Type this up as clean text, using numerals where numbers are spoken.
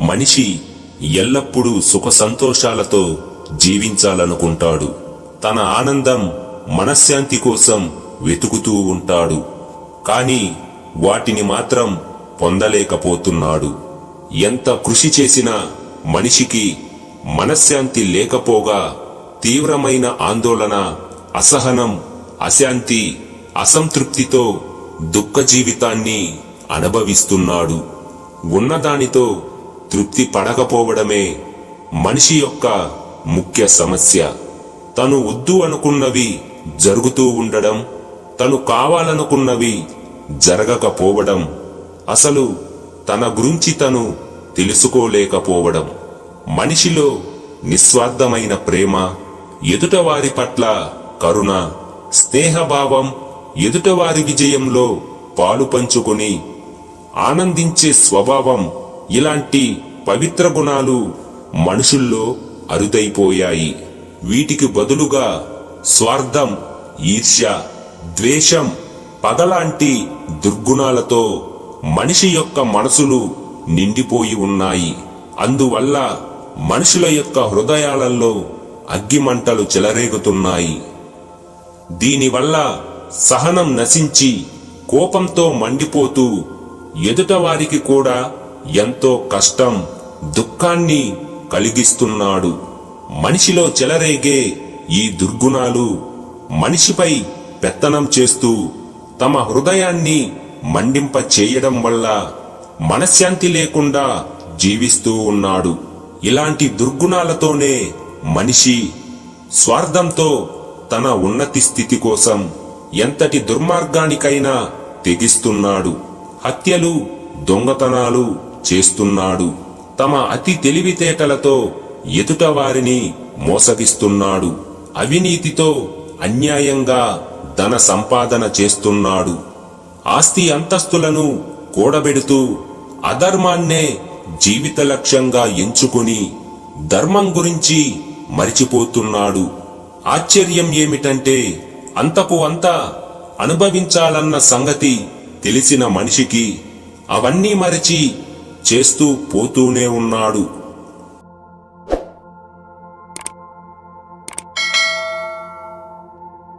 మనిషి ఎల్లప్పుడూ సుఖ సంతోషాలతో జీవించాలనుకుంటాడు. తన ఆనందం, మనశ్శాంతి కోసం వెతుకుతూ ఉంటాడు. కాని వాటిని మాత్రం పొందలేకపోతున్నాడు. ఎంత కృషి చేసినా మనిషికి మనశ్శాంతి లేకపోగా తీవ్రమైన ఆందోళన, అసహనం, అశాంతి, అసంతృప్తితో దుఃఖ జీవితాన్ని అనుభవిస్తున్నాడు. ఉన్నదానితో తృప్తి పడకపోవడమే మనిషి యొక్క ముఖ్య సమస్య. తను వద్దు అనుకున్నవి జరుగుతూ ఉండడం, తను కావాలనుకున్నవి జరగకపోవడం, అసలు తన గురించి తను తెలుసుకోలేకపోవడం. మనిషిలో నిస్వార్థమైన ప్రేమ, ఎదుటవారి పట్ల కరుణ, స్నేహభావం, ఎదుటవారి విజయంలో పాలు పంచుకొని ఆనందించే స్వభావం, ఇలాంటి పవిత్ర గుణాలు మనుషుల్లో అరుదైపోయాయి. వీటికి బదులుగా స్వార్థం, ఈర్ష్య, ద్వేషం, పగలాంటి దుర్గుణాలతో మనిషి యొక్క మనసులు నిండిపోయి ఉన్నాయి. అందువల్ల మనుషుల యొక్క హృదయాలలో అగ్గిమంటలు చెలరేగుతున్నాయి. దీనివల్ల సహనం నశించి కోపంతో మండిపోతూ ఎదుటవారికి కూడా ఎంతో కష్టం, దుఃఖాన్ని కలిగిస్తున్నాడు. మనిషిలో చెలరేగే ఈ దుర్గుణాలు మనిషిపై పెత్తనం చేస్తూ తమ హృదయాన్ని మండింప చేయడం వల్ల మనశ్శాంతి లేకుండా జీవిస్తూ ఉన్నాడు. ఇలాంటి దుర్గుణాలతోనే మనిషి స్వార్థంతో తన ఉన్నతి స్థితి కోసం ఎంతటి దుర్మార్గానికైనా తెగిస్తున్నాడు. హత్యలు, దొంగతనాలు చేస్తున్నాడు. తమ అతి తెలివితేటలతో ఎదుట వారిని మోసగిస్తున్నాడు. అవినీతితో అన్యాయంగా ధన సంపాదన చేస్తున్నాడు. ఆస్తి అంతస్తులను కూడబెడుతూ అధర్మాన్నే జీవిత లక్ష్యంగా ఎంచుకుని ధర్మం గురించి మరిచిపోతున్నాడు. ఆశ్చర్యం ఏమిటంటే అంతకు అంతా అనుభవించాలన్న సంగతి తెలిసిన మనిషికి అవన్నీ మరిచి చేస్తూ పోతూనే ఉన్నాడు.